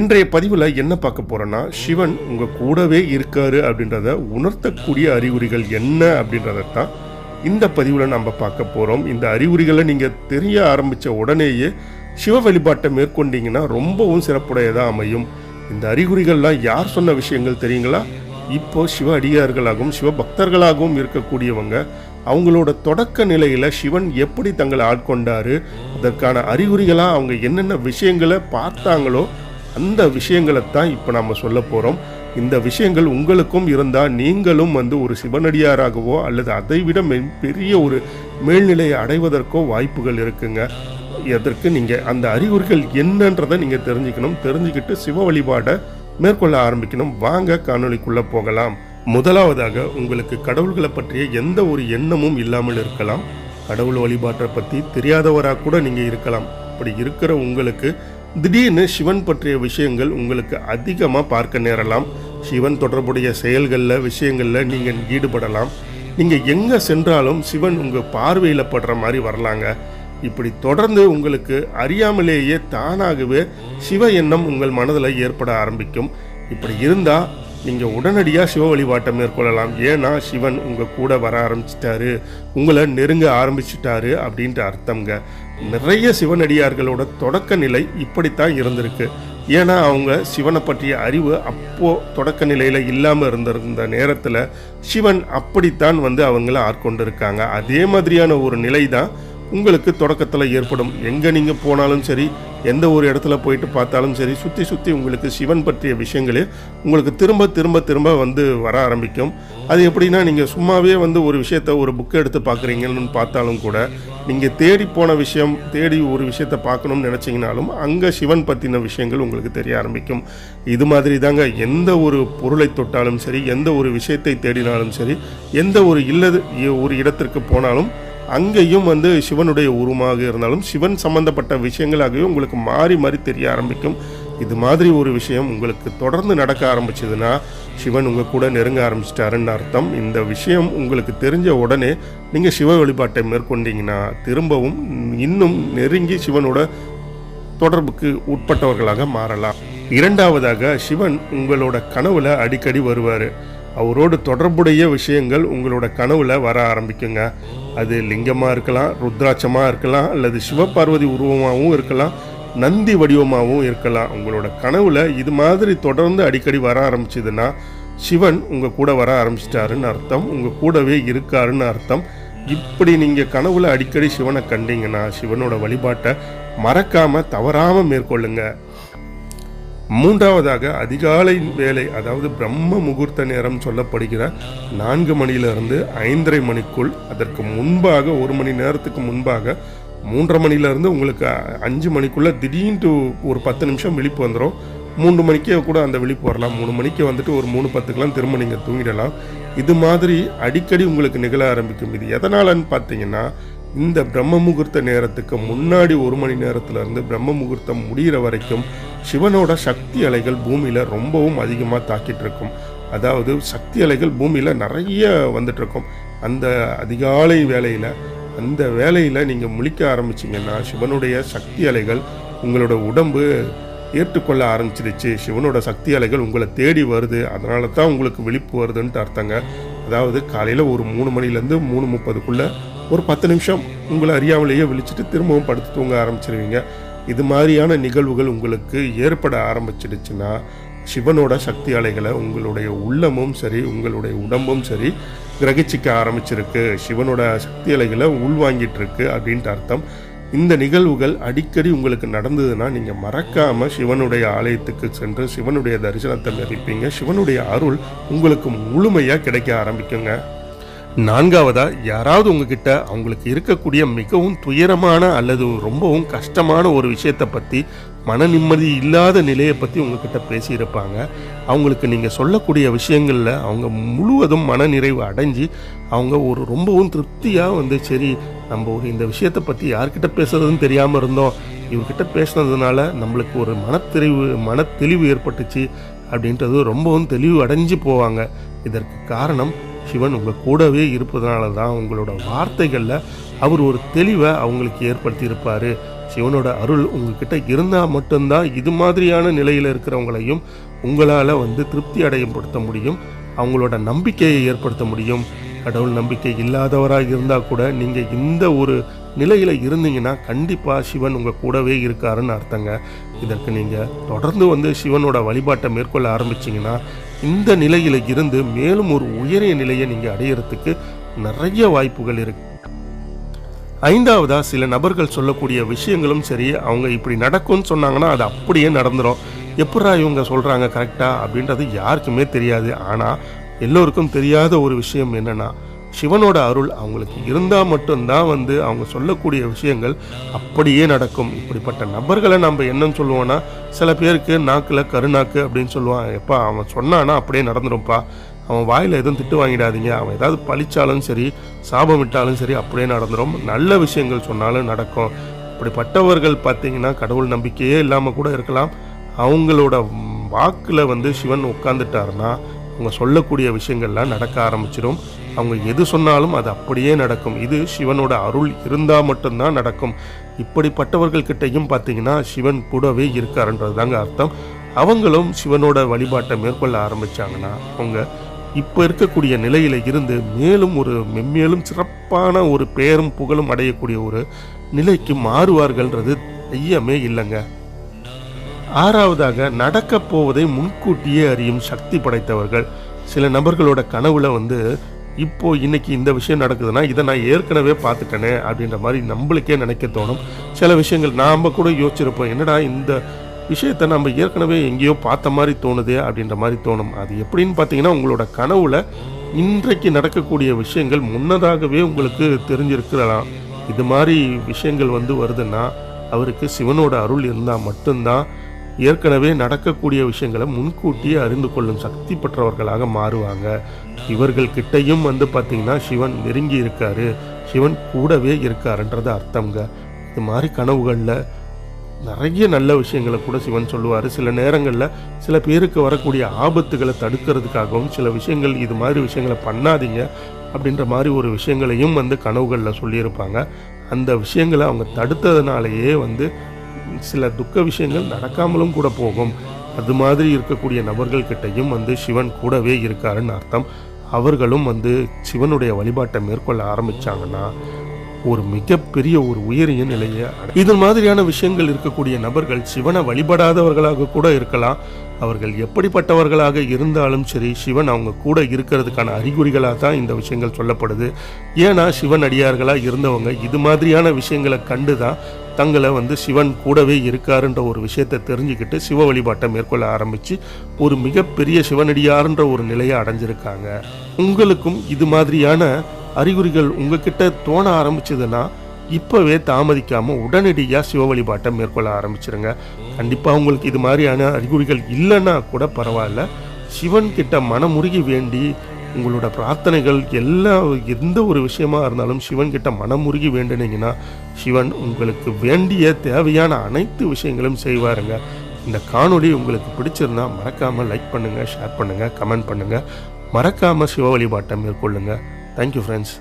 இன்றைய பதிவில் என்ன பார்க்க போகிறோன்னா, சிவன் உங்கள் கூடவே இருக்காரு அப்படின்றத உணர்த்தக்கூடிய அறிகுறிகள் என்ன அப்படின்றதான் இந்த பதிவில் நம்ம பார்க்க போகிறோம். இந்த அறிகுறிகளை நீங்கள் தெரிய ஆரம்பித்த உடனேயே சிவ வழிபாட்டை மேற்கொண்டீங்கன்னா ரொம்பவும் சிறப்புடையதாக அமையும். இந்த அறிகுறிகள்லாம் யார் சொன்ன விஷயங்கள் தெரியுங்களா? இப்போ சிவ அடியார்களாகவும் சிவ பக்தர்களாகவும் இருக்கக்கூடியவங்க அவங்களோட தொடக்க நிலையில் சிவன் எப்படி தங்களை ஆட்கொண்டாரு, அதற்கான அறிகுறிகளாக அவங்க என்னென்ன விஷயங்களை பார்த்தாங்களோ அந்த விஷயங்களைத்தான் இப்போ நம்ம சொல்ல போகிறோம். இந்த விஷயங்கள் உங்களுக்கும் இருந்தால் நீங்களும் ஒரு சிவனடியாராகவோ அல்லது அதை விட பெரிய ஒரு மேல்நிலையை அடைவதற்கோ வாய்ப்புகள் இருக்குங்க. அதற்கு நீங்கள் அந்த அறிகுறிகள் என்னன்றதை நீங்கள் தெரிஞ்சுக்கிட்டு சிவ வழிபாடை மேற்கொள்ள ஆரம்பிக்கணும். வாங்க காணொளிக்குள்ளே போகலாம். முதலாவதாக, உங்களுக்கு கடவுள்களை பற்றிய எந்த ஒரு எண்ணமும் இல்லாமல் இருக்கலாம். கடவுள் வழிபாட்டை பற்றி தெரியாதவராக கூட நீங்கள் இருக்கலாம். அப்படி இருக்கிற உங்களுக்கு திடீர்னு சிவன் பற்றிய விஷயங்கள் உங்களுக்கு அதிகமாக பார்க்க நேரலாம். சிவன் தொடர்புடைய செயல்களில் விஷயங்களில் நீங்கள் ஈடுபடலாம். நீங்கள் எங்கே சென்றாலும் சிவன் உங்கள் பார்வையில் படுற மாதிரி வரலாங்க. இப்படி தொடர்ந்து உங்களுக்கு அறியாமலேயே தானாகவே சிவ எண்ணம் உங்கள் மனதில் ஏற்பட ஆரம்பிக்கும். இப்படி இருந்தால் நீங்கள் உடனடியாக சிவ வழிபாட்டை மேற்கொள்ளலாம். ஏன்னா சிவன் உங்கள் கூட வர ஆரம்பிச்சிட்டாரு, உங்களை நெருங்க ஆரம்பிச்சிட்டாரு அப்படின்ற அர்த்தங்க. நிறைய சிவனடியார்களோட தொடக்க நிலை இப்படித்தான் இருந்திருக்கு. ஏன்னா அவங்க சிவனை பற்றிய அறிவு அப்போது தொடக்க நிலையில் இல்லாமல் இருந்திருந்த நேரத்தில் சிவன் அப்படித்தான் அவங்கள ஆட்கொண்டிருக்காங்க. அதே மாதிரியான ஒரு நிலை தான் உங்களுக்கு தொடக்கத்தில் ஏற்படும். எங்கே நீங்கள் போனாலும் சரி, எந்த ஒரு இடத்துல போயிட்டு பார்த்தாலும் சரி, சுற்றி உங்களுக்கு சிவன் பற்றிய விஷயங்களே உங்களுக்கு திரும்ப வர ஆரம்பிக்கும். அது எப்படின்னா, நீங்கள் சும்மாவே ஒரு விஷயத்த ஒரு புக்கை எடுத்து பார்க்குறீங்கன்னு பார்த்தாலும் கூட, நீங்கள் தேடி ஒரு விஷயத்தை பார்க்கணும்னு நினச்சிங்கனாலும் அங்கே சிவன் பற்றின விஷயங்கள் உங்களுக்கு தெரிய ஆரம்பிக்கும். இது மாதிரி தாங்க எந்த ஒரு பொருளை தொட்டாலும் சரி, எந்த ஒரு விஷயத்தை தேடினாலும் சரி, எந்த ஒரு இடத்திற்கு போனாலும் அங்கேயும் சிவனுடைய உருவமாக இருந்தாலும் சிவன் சம்பந்தப்பட்ட விஷயங்களாகவே உங்களுக்கு மாறி தெரிய ஆரம்பிக்கும். இது மாதிரி ஒரு விஷயம் உங்களுக்கு தொடர்ந்து நடக்க ஆரம்பிச்சதுன்னா சிவன் உங்கள் கூட நெருங்க ஆரம்பிச்சிட்டாருன்னு அர்த்தம். இந்த விஷயம் உங்களுக்கு தெரிஞ்ச உடனே நீங்கள் சிவ வழிபாட்டை மேற்கொண்டீங்கன்னா திரும்பவும் இன்னும் நெருங்கி சிவனோட தொடர்புக்கு உட்பட்டவர்களாக மாறலாம். இரண்டாவதாக, சிவன் உங்களோட கனவுல அடிக்கடி வருவார். அவரோடு தொடர்புடைய விஷயங்கள் உங்களோட கனவுல வர ஆரம்பிக்குங்க. அது லிங்கமாக இருக்கலாம், ருத்ராட்சமாக இருக்கலாம், அல்லது சிவபார்வதி உருவமாகவும் இருக்கலாம், நந்தி வடிவமாகவும் இருக்கலாம். உங்களோட கனவுல இது மாதிரி தொடர்ந்து அடிக்கடி வர ஆரம்பிச்சதுன்னா சிவன் உங்கள் கூட வர ஆரம்பிச்சிட்டாருன்னு அர்த்தம், உங்கள் கூடவே இருக்காருன்னு அர்த்தம். இப்படி நீங்கள் கனவுல அடிக்கடி சிவனை கண்டீங்கன்னா சிவனோட வழிபாட்டை மறக்காமல் தவறாமல் மேற்கொள்ளுங்க. மூன்றாவதாக, அதிகாலை வேலை, அதாவது பிரம்ம முகூர்த்த நேரம் சொல்லப்படுகிற 4 மணியிலிருந்து 5:30 மணிக்குள், அதற்கு முன்பாக 1 மணி நேரத்துக்கு முன்பாக 3:30 மணிலேருந்து உங்களுக்கு 5 மணிக்குள்ளே திடீர்னு ஒரு 10 நிமிஷம் விழிப்பு வந்துடும். 3 மணிக்கே கூட அந்த விழிப்பு வரலாம். 3 மணிக்கு ஒரு 3:10க்கெலாம் திரும்ப நீங்கள் தூங்கிடலாம். இது மாதிரி அடிக்கடி உங்களுக்கு நிகழ ஆரம்பிக்கும். இது எதனாலன்னு பார்த்தீங்கன்னா, இந்த பிரம்ம முகூர்த்த நேரத்துக்கு முன்னாடி 1 மணி நேரத்துலேருந்து பிரம்ம முகூர்த்தம் முடிகிற வரைக்கும் சிவனோட சக்தி அலைகள் பூமியில் ரொம்பவும் அதிகமாக தாக்கிட்டு இருக்கும். அதாவது சக்தி அலைகள் பூமியில் நிறைய வந்துட்டுருக்கும். அந்த அதிகாலை வேளையில் நீங்கள் முழிக்க ஆரம்பிச்சிங்கன்னா சிவனுடைய சக்தி அலைகள் உங்களோட உடம்பு ஏற்றுக்கொள்ள ஆரம்பிச்சிருச்சு. சிவனோட சக்தி அலைகள் உங்களை தேடி வருது, அதனால தான் உங்களுக்கு விழிப்பு வருதுன்ட்டு அர்த்தங்க. அதாவது காலையில் ஒரு 3 மணிலேருந்து 3:30க்குள்ளே ஒரு 10 நிமிஷம் உங்களை அறியாமலேயே விழிச்சிட்டு திரும்பவும் படுத்து தூங்க ஆரம்பிச்சிருவீங்க. இது மாதிரியான நிகழ்வுகள் உங்களுக்கு ஏற்பட ஆரம்பிச்சிடுச்சுன்னா சிவனோட சக்தி அலைகளை உங்களுடைய உள்ளமும் சரி, உங்களுடைய உடம்பும் சரி கிரகிச்சிக்க ஆரம்பிச்சிருக்கு, சிவனோட சக்தி அலைகளை உள்வாங்கிட்டு இருக்கு அப்படின்ட்டு அர்த்தம். இந்த நிகழ்வுகள் அடிக்கடி உங்களுக்கு நடந்ததுன்னா நீங்கள் மறக்காமல் சிவனுடைய ஆலயத்துக்கு சென்று சிவனுடைய தரிசனத்தை மதிப்பீங்க. சிவனுடைய அருள் உங்களுக்கு முழுமையாக கிடைக்க ஆரம்பிக்குங்க. நான்காவதா, யாராவது உங்ககிட்ட அவங்களுக்கு இருக்கக்கூடிய மிகவும் துயரமான அல்லது ரொம்பவும் கஷ்டமான ஒரு விஷயத்தை பற்றி, மன நிம்மதி இல்லாத நிலையை பற்றி உங்ககிட்ட பேசியிருப்பாங்க. அவங்களுக்கு நீங்கள் சொல்லக்கூடிய விஷயங்களில் அவங்க முழுவதும் மன நிறைவு அடைஞ்சி அவங்க ரொம்பவும் திருப்தியாக சரி, நம்ம இந்த விஷயத்தை பற்றி யார்கிட்ட பேசுறதுன்னு தெரியாமல் இருந்தோம், இவர்கிட்ட பேசுனதுனால நம்மளுக்கு ஒரு மன தெளிவு ஏற்பட்டுச்சு அப்படின்றது ரொம்பவும் தெளிவு அடைஞ்சு போவாங்க. இதற்கு காரணம் சிவன் உங்கள் கூடவே இருப்பதனால தான். உங்களோட வார்த்தைகளில் அவர் ஒரு தெளிவை அவங்களுக்கு ஏற்படுத்தி இருப்பார். சிவனோட அருள் உங்ககிட்ட இருந்தால் மட்டும்தான் இது மாதிரியான நிலையில் இருக்கிறவங்களையும் உங்களால் வந்து திருப்தி அடையப்படுத்த முடியும், அவங்களோட நம்பிக்கையை ஏற்படுத்த முடியும். கடவுள் நம்பிக்கை இல்லாதவராக இருந்தால் கூட நீங்கள் இந்த ஒரு நிலையில் இருந்தீங்கன்னா கண்டிப்பாக சிவன் உங்கள் கூடவே இருக்காருன்னு அர்த்தங்க. இதற்கு நீங்கள் தொடர்ந்து வந்து சிவனோட வழிபாட்டை மேற்கொள்ள ஆரம்பிச்சிங்கன்னா இந்த நிலையில் இருந்து மேலும் ஒரு உயரிய நிலையை நீங்கள் அடையிறதுக்கு நிறைய வாய்ப்புகள் இருக்குது. ஐந்தாவதா, சில நபர்கள் சொல்லக்கூடிய விஷயங்களும் சரி, அவங்க இப்படி நடக்கும்னு சொன்னாங்கன்னா அது அப்படியே நடந்துடும். எப்படா இவங்க சொல்கிறாங்க கரெக்டாக அப்படின்றது யாருக்குமே தெரியாது. ஆனால் எல்லோருக்கும் தெரியாத ஒரு விஷயம் என்னென்னா, சிவனோட அருள் அவங்களுக்கு இருந்தால் மட்டும்தான் வந்து அவங்க சொல்லக்கூடிய விஷயங்கள் அப்படியே நடக்கும். இப்படிப்பட்ட நபர்களை நம்ம என்னன்னு சொல்லுவோன்னா, சில பேருக்கு நாக்கில் கருநாக்கு அப்படின்னு சொல்லுவான். எப்பா அவன் சொன்னான்னா அப்படியே நடந்துடும்ப்பா, அவன் வாயில் எதுவும் திட்டு வாங்கிடாதீங்க, அவன் ஏதாவது பழிச்சாலும் சரி சாபம் விட்டாலும் சரி அப்படியே நடந்துடும், நல்ல விஷயங்கள் சொன்னாலும் நடக்கும். இப்படிப்பட்டவர்கள் பார்த்தீங்கன்னா கடவுள் நம்பிக்கையே இல்லாமல் கூட இருக்கலாம். அவங்களோட வாக்கில் வந்து சிவன் உட்காந்துட்டாருன்னா அவங்க சொல்லக்கூடிய விஷயங்கள்லாம் நடக்க ஆரம்பிச்சிடும். அவங்க எது சொன்னாலும் அது அப்படியே நடக்கும். இது சிவனோட அருள் இருந்தால் மட்டும்தான் நடக்கும். இப்படிப்பட்டவர்கள்கிட்டையும் பார்த்தீங்கன்னா சிவன் கூடவே இருக்காருன்றது தாங்க அர்த்தம். அவங்களும் சிவனோட வழிபாட்டை மேற்கொள்ள ஆரம்பித்தாங்கன்னா அவங்க இப்போ இருக்கக்கூடிய நிலையில் இருந்து மேலும் ஒரு மென்மேலும் சிறப்பான ஒரு பெயரும் புகழும் அடையக்கூடிய ஒரு நிலைக்கு மாறுவார்கள்ன்றது ஐயமே இல்லைங்க. ஆறாவதாக, நடக்க போவதை முன்கூட்டியே அறியும் சக்தி படைத்தவர்கள். சில நபர்களோட கனவுல வந்து இப்போ இன்னைக்கு இந்த விஷயம் நடக்குதுன்னா இதை நான் ஏற்கனவே பார்த்துட்டேனே அப்படின்ற மாதிரி நம்மளுக்கே நினைக்க தோணும். சில விஷயங்கள் நாம் கூட யோசிச்சிருப்போம், என்னடா இந்த விஷயத்தை நம்ம ஏற்கனவே எங்கேயோ பார்த்த மாதிரி தோணுதே அப்படின்ற மாதிரி தோணும். அது எப்படின்னு பார்த்தீங்கன்னா, உங்களோட கனவுல இன்றைக்கு நடக்கக்கூடிய விஷயங்கள் முன்னதாகவே உங்களுக்கு தெரிஞ்சிருக்கலாம். இது மாதிரி விஷயங்கள் வந்து வருதுன்னா அவருக்கு சிவனோட அருள் இருந்தால் மட்டும்தான் ஏற்கனவே நடக்கக்கூடிய விஷயங்களை முன்கூட்டியே அறிந்து கொள்ளும் சக்தி பெற்றவர்களாக மாறுவாங்க. இவர்கள்கிட்டையும் வந்து பார்த்திங்கன்னா சிவன் நெருங்கி இருக்காரு, சிவன் கூடவே இருக்காருன்றது அர்த்தங்க. இது மாதிரி கனவுகளில் நிறைய நல்ல விஷயங்களை கூட சிவன் சொல்லுவார். சில நேரங்களில் சில பேருக்கு வரக்கூடிய ஆபத்துகளை தடுக்கிறதுக்காகவும் சில விஷயங்கள் இது மாதிரி விஷயங்களை பண்ணாதீங்க அப்படின்ற மாதிரி ஒரு விஷயங்களையும் வந்து கனவுகளில் சொல்லியிருப்பாங்க. அந்த விஷயங்களை அவங்க தடுத்ததுனாலேயே வந்து சில துக்க விஷயங்கள் நடக்காமலும் கூட போகும். அது மாதிரி இருக்கக்கூடிய நபர்கள்கிட்டையும் வந்து சிவன் கூடவே இருக்காருன்னு அர்த்தம். அவர்களும் வந்து சிவனுடைய வழிபாட்டை மேற்கொள்ள ஆரம்பித்தாங்கன்னா ஒரு மிகப்பெரிய ஒரு உயரிய நிலையை இது மாதிரியான விஷயங்கள் இருக்கக்கூடிய நபர்கள் சிவனை வழிபடாதவர்களாக கூட இருக்கலாம். அவர்கள் எப்படிப்பட்டவர்களாக இருந்தாலும் சரி, சிவன் அவங்க கூட இருக்கிறதுக்கான அறிகுறிகளாக தான் இந்த விஷயங்கள் சொல்லப்படுது. ஏன்னா சிவன் அடியார்களாக இருந்தவங்க இது மாதிரியான விஷயங்களை கண்டு தான் தங்களை வந்து சிவன் கூடவே இருக்காருன்ற ஒரு விஷயத்தை தெரிஞ்சுக்கிட்டு சிவ வழிபாட்டை மேற்கொள்ள ஆரம்பித்து ஒரு மிகப்பெரிய சிவனடியார்ன்ற ஒரு நிலையை அடைஞ்சிருக்காங்க. உங்களுக்கும் இது மாதிரியான அறிகுறிகள் உங்ககிட்ட தோண ஆரம்பிச்சதுன்னா இப்போவே தாமதிக்காமல் உடனடியாக சிவ வழிபாட்டை மேற்கொள்ள ஆரம்பிச்சிருங்க. கண்டிப்பாக உங்களுக்கு இது மாதிரியான அறிகுறிகள் இல்லைன்னா கூட பரவாயில்ல, சிவன்கிட்ட மனமுருகி வேண்டி உங்களோட பிரார்த்தனைகள் எந்த ஒரு விஷயமா இருந்தாலும் சிவன்கிட்ட மனமுருகி வேண்டினீங்கன்னா சிவன் உங்களுக்கு வேண்டிய தேவையான அனைத்து விஷயங்களும் செய்வாருங்க. இந்த காணொளி உங்களுக்கு பிடிச்சிருந்தா மறக்காமல் லைக் பண்ணுங்கள், ஷேர் பண்ணுங்கள், கமெண்ட் பண்ணுங்கள். மறக்காமல் சிவ வழிபாட்டை மேற்கொள்ளுங்கள். Thank you friends.